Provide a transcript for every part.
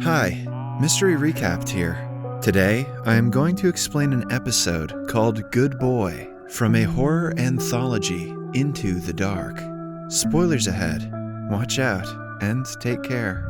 Hi, Mystery Recapped here. Today, I am going to explain an episode called Good Boy from a horror anthology, Into the Dark. Spoilers ahead. Watch out and take care.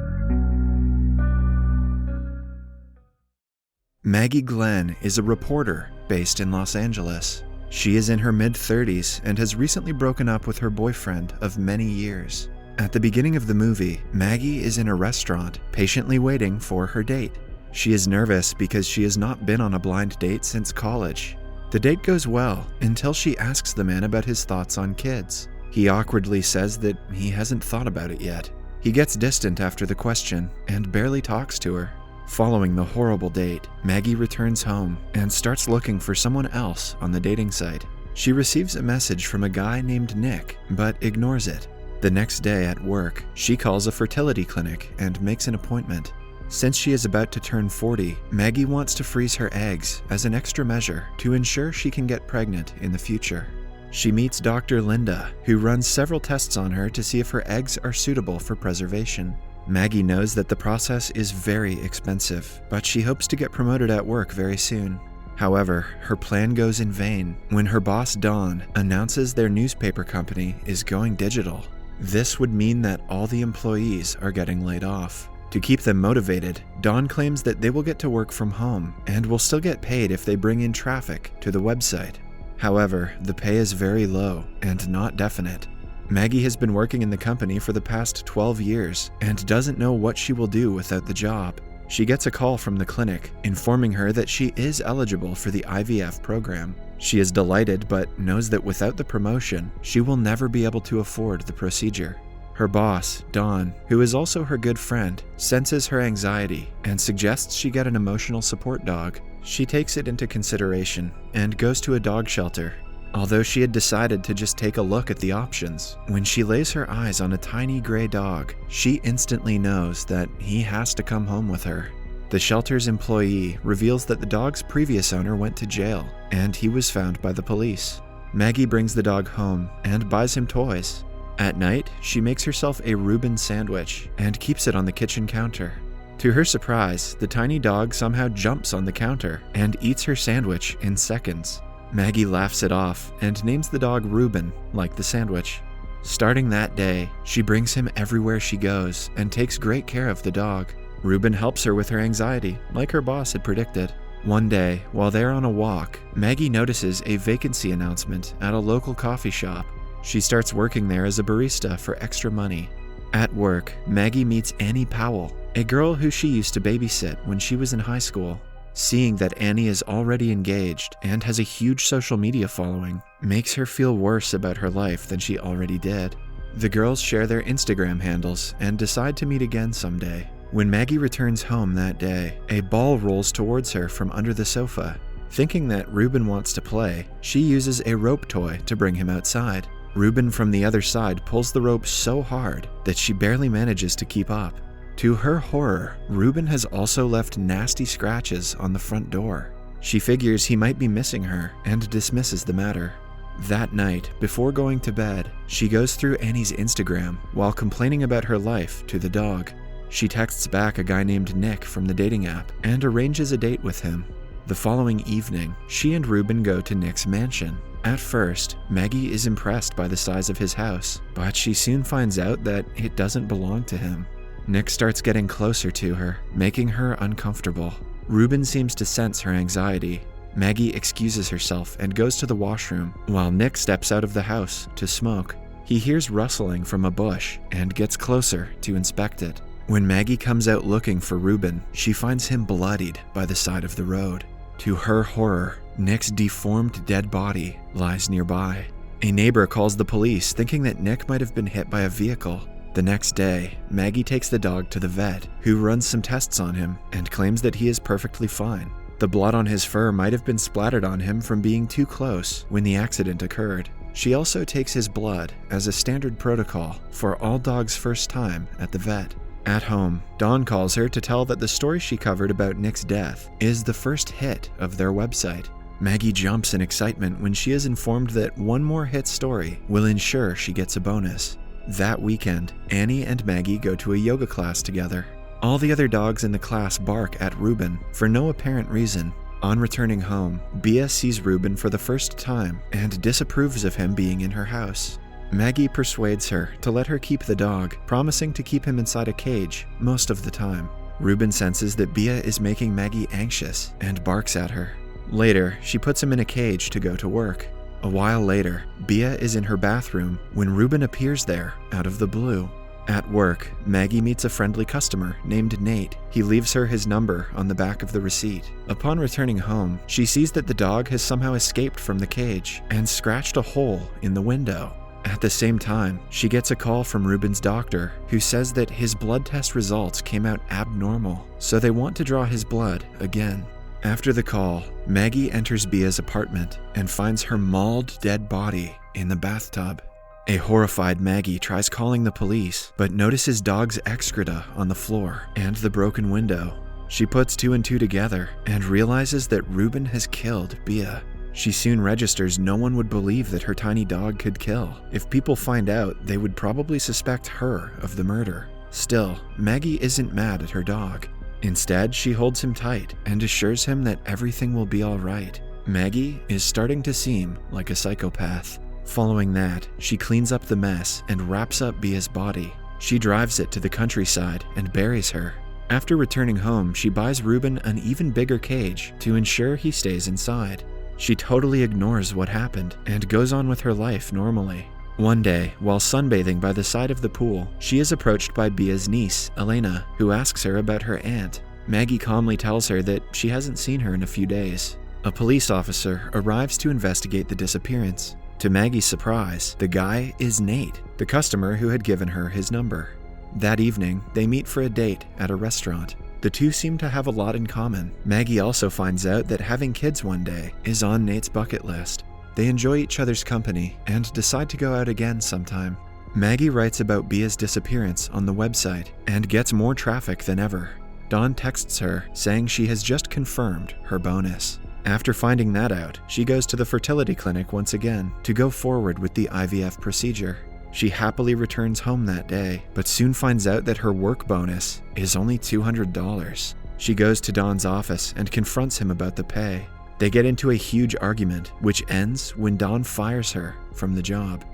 Maggie Glenn is a reporter based in Los Angeles. She is in her mid-30s and has recently broken up with her boyfriend of many years. At the beginning of the movie, Maggie is in a restaurant, patiently waiting for her date. She is nervous because she has not been on a blind date since college. The date goes well until she asks the man about his thoughts on kids. He awkwardly says that he hasn't thought about it yet. He gets distant after the question and barely talks to her. Following the horrible date, Maggie returns home and starts looking for someone else on the dating site. She receives a message from a guy named Nick, but ignores it. The next day at work, she calls a fertility clinic and makes an appointment. Since she is about to turn 40, Maggie wants to freeze her eggs as an extra measure to ensure she can get pregnant in the future. She meets Dr. Linda, who runs several tests on her to see if her eggs are suitable for preservation. Maggie knows that the process is very expensive, but she hopes to get promoted at work very soon. However, her plan goes in vain when her boss Dawn announces their newspaper company is going digital. This would mean that all the employees are getting laid off. To keep them motivated, Dawn claims that they will get to work from home and will still get paid if they bring in traffic to the website. However, the pay is very low and not definite. Maggie has been working in the company for the past 12 years and doesn't know what she will do without the job. She gets a call from the clinic informing her that she is eligible for the IVF program. She is delighted but knows that without the promotion, she will never be able to afford the procedure. Her boss, Dawn, who is also her good friend, senses her anxiety and suggests she get an emotional support dog. She takes it into consideration and goes to a dog shelter. Although she had decided to just take a look at the options, when she lays her eyes on a tiny gray dog, she instantly knows that he has to come home with her. The shelter's employee reveals that the dog's previous owner went to jail, and he was found by the police. Maggie brings the dog home and buys him toys. At night, she makes herself a Ruben sandwich and keeps it on the kitchen counter. To her surprise, the tiny dog somehow jumps on the counter and eats her sandwich in seconds. Maggie laughs it off and names the dog Ruben, like the sandwich. Starting that day, she brings him everywhere she goes and takes great care of the dog. Ruben helps her with her anxiety, like her boss had predicted. One day, while they're on a walk, Maggie notices a vacancy announcement at a local coffee shop. She starts working there as a barista for extra money. At work, Maggie meets Annie Powell, a girl who she used to babysit when she was in high school. Seeing that Annie is already engaged and has a huge social media following makes her feel worse about her life than she already did. The girls share their Instagram handles and decide to meet again someday. When Maggie returns home that day, a ball rolls towards her from under the sofa. Thinking that Ruben wants to play, she uses a rope toy to bring him outside. Ruben from the other side pulls the rope so hard that she barely manages to keep up. To her horror, Ruben has also left nasty scratches on the front door. She figures he might be missing her and dismisses the matter. That night, before going to bed, she goes through Annie's Instagram while complaining about her life to the dog. She texts back a guy named Nick from the dating app and arranges a date with him. The following evening, she and Ruben go to Nick's mansion. At first, Maggie is impressed by the size of his house, but she soon finds out that it doesn't belong to him. Nick starts getting closer to her, making her uncomfortable. Ruben seems to sense her anxiety. Maggie excuses herself and goes to the washroom, while Nick steps out of the house to smoke. He hears rustling from a bush and gets closer to inspect it. When Maggie comes out looking for Ruben, she finds him bloodied by the side of the road. To her horror, Nick's deformed dead body lies nearby. A neighbor calls the police, thinking that Nick might have been hit by a vehicle. The next day, Maggie takes the dog to the vet, who runs some tests on him and claims that he is perfectly fine. The blood on his fur might have been splattered on him from being too close when the accident occurred. She also takes his blood as a standard protocol for all dogs' first time at the vet. At home, Dawn calls her to tell that the story she covered about Nick's death is the first hit of their website. Maggie jumps in excitement when she is informed that one more hit story will ensure she gets a bonus. That weekend, Annie and Maggie go to a yoga class together. All the other dogs in the class bark at Ruben for no apparent reason. On returning home, Bia sees Ruben for the first time and disapproves of him being in her house. Maggie persuades her to let her keep the dog, promising to keep him inside a cage most of the time. Ruben senses that Bia is making Maggie anxious and barks at her. Later, she puts him in a cage to go to work. A while later, Bia is in her bathroom when Ruben appears there out of the blue. At work, Maggie meets a friendly customer named Nate. He leaves her his number on the back of the receipt. Upon returning home, she sees that the dog has somehow escaped from the cage and scratched a hole in the window. At the same time, she gets a call from Ruben's doctor, who says that his blood test results came out abnormal, so they want to draw his blood again. After the call, Maggie enters Bia's apartment and finds her mauled dead body in the bathtub. A horrified Maggie tries calling the police, but notices dog's excreta on the floor and the broken window. She puts two and two together and realizes that Ruben has killed Bia. She soon registers no one would believe that her tiny dog could kill. If people find out, they would probably suspect her of the murder. Still, Maggie isn't mad at her dog. Instead, she holds him tight and assures him that everything will be all right. Maggie is starting to seem like a psychopath. Following that, she cleans up the mess and wraps up Bia's body. She drives it to the countryside and buries her. After returning home, she buys Ruben an even bigger cage to ensure he stays inside. She totally ignores what happened and goes on with her life normally. One day, while sunbathing by the side of the pool, she is approached by Bia's niece, Elena, who asks her about her aunt. Maggie calmly tells her that she hasn't seen her in a few days. A police officer arrives to investigate the disappearance. To Maggie's surprise, the guy is Nate, the customer who had given her his number. That evening, they meet for a date at a restaurant. The two seem to have a lot in common. Maggie also finds out that having kids one day is on Nate's bucket list. They enjoy each other's company and decide to go out again sometime. Maggie writes about Bia's disappearance on the website and gets more traffic than ever. Dawn texts her saying she has just confirmed her bonus. After finding that out, she goes to the fertility clinic once again to go forward with the IVF procedure. She happily returns home that day, but soon finds out that her work bonus is only $200. She goes to Dawn's office and confronts him about the pay. They get into a huge argument, which ends when Dawn fires her from the job.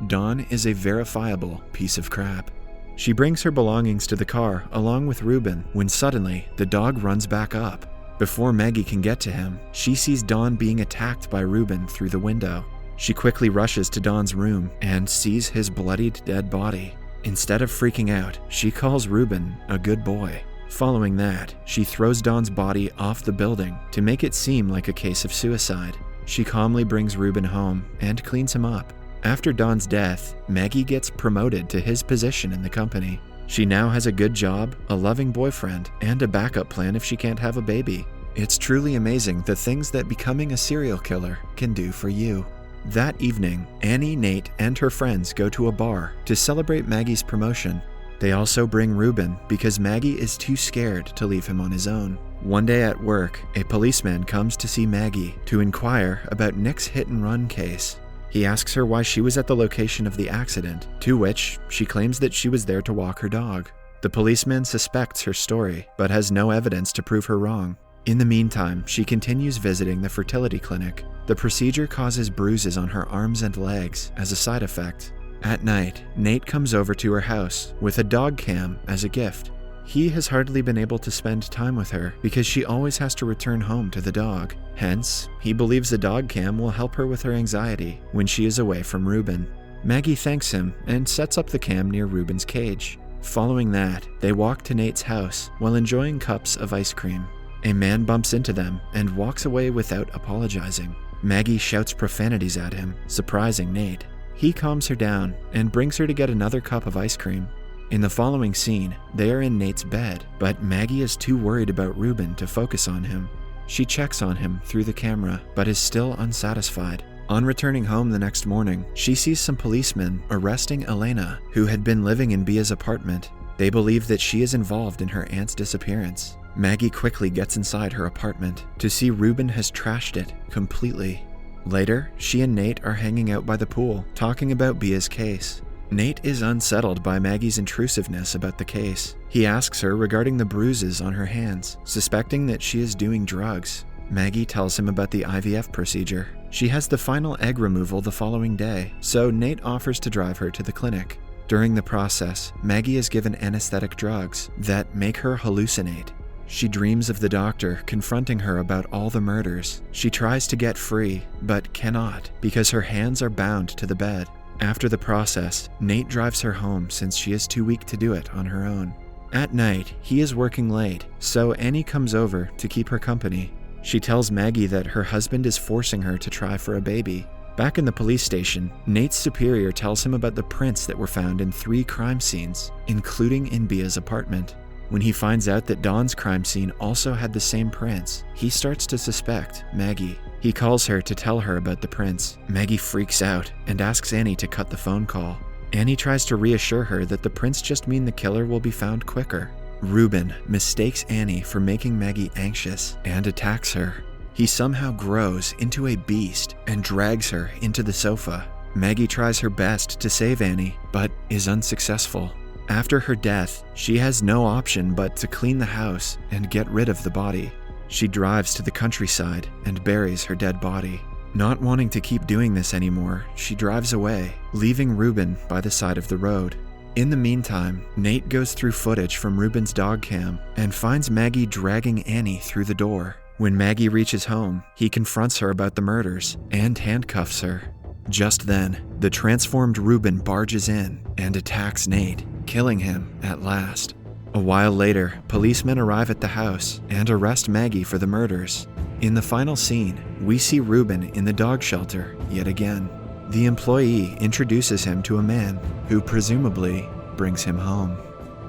Dawn is a verifiable piece of crap. She brings her belongings to the car along with Ruben when suddenly the dog runs back up. Before Maggie can get to him, she sees Dawn being attacked by Ruben through the window. She quickly rushes to Dawn's room and sees his bloodied dead body. Instead of freaking out, she calls Ruben a good boy. Following that, she throws Dawn's body off the building to make it seem like a case of suicide. She calmly brings Ruben home and cleans him up. After Dawn's death, Maggie gets promoted to his position in the company. She now has a good job, a loving boyfriend, and a backup plan if she can't have a baby. It's truly amazing the things that becoming a serial killer can do for you. That evening, Annie, Nate, and her friends go to a bar to celebrate Maggie's promotion. They also bring Ruben because Maggie is too scared to leave him on his own. One day at work, a policeman comes to see Maggie to inquire about Nick's hit-and-run case. He asks her why she was at the location of the accident, to which she claims that she was there to walk her dog. The policeman suspects her story, but has no evidence to prove her wrong. In the meantime, she continues visiting the fertility clinic. The procedure causes bruises on her arms and legs as a side effect. At night, Nate comes over to her house with a dog cam as a gift. He has hardly been able to spend time with her because she always has to return home to the dog. Hence, he believes the dog cam will help her with her anxiety when she is away from Ruben. Maggie thanks him and sets up the cam near Ruben's cage. Following that, they walk to Nate's house while enjoying cups of ice cream. A man bumps into them and walks away without apologizing. Maggie shouts profanities at him, surprising Nate. He calms her down and brings her to get another cup of ice cream. In the following scene, they are in Nate's bed, but Maggie is too worried about Ruben to focus on him. She checks on him through the camera, but is still unsatisfied. On returning home the next morning, she sees some policemen arresting Elena, who had been living in Bia's apartment. They believe that she is involved in her aunt's disappearance. Maggie quickly gets inside her apartment to see Ruben has trashed it completely. Later, she and Nate are hanging out by the pool, talking about Bia's case. Nate is unsettled by Maggie's intrusiveness about the case. He asks her regarding the bruises on her hands, suspecting that she is doing drugs. Maggie tells him about the IVF procedure. She has the final egg removal the following day, so Nate offers to drive her to the clinic. During the process, Maggie is given anesthetic drugs that make her hallucinate. She dreams of the doctor confronting her about all the murders. She tries to get free, but cannot because her hands are bound to the bed. After the process, Nate drives her home since she is too weak to do it on her own. At night, he is working late, so Annie comes over to keep her company. She tells Maggie that her husband is forcing her to try for a baby. Back in the police station, Nate's superior tells him about the prints that were found in 3 crime scenes, including in Bia's apartment. When he finds out that Dawn's crime scene also had the same prints, he starts to suspect Maggie. He calls her to tell her about the prints. Maggie freaks out and asks Annie to cut the phone call. Annie tries to reassure her that the prints just mean the killer will be found quicker. Ruben mistakes Annie for making Maggie anxious and attacks her. He somehow grows into a beast and drags her into the sofa. Maggie tries her best to save Annie, but is unsuccessful. After her death, she has no option but to clean the house and get rid of the body. She drives to the countryside and buries her dead body. Not wanting to keep doing this anymore, she drives away, leaving Ruben by the side of the road. In the meantime, Nate goes through footage from Ruben's dog cam and finds Maggie dragging Annie through the door. When Maggie reaches home, he confronts her about the murders and handcuffs her. Just then, the transformed Ruben barges in and attacks Nate, killing him at last. A while later, policemen arrive at the house and arrest Maggie for the murders. In the final scene, we see Ruben in the dog shelter yet again. The employee introduces him to a man who presumably brings him home.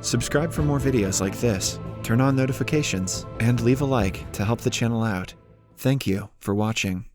Subscribe for more videos like this, turn on notifications, and leave a like to help the channel out. Thank you for watching.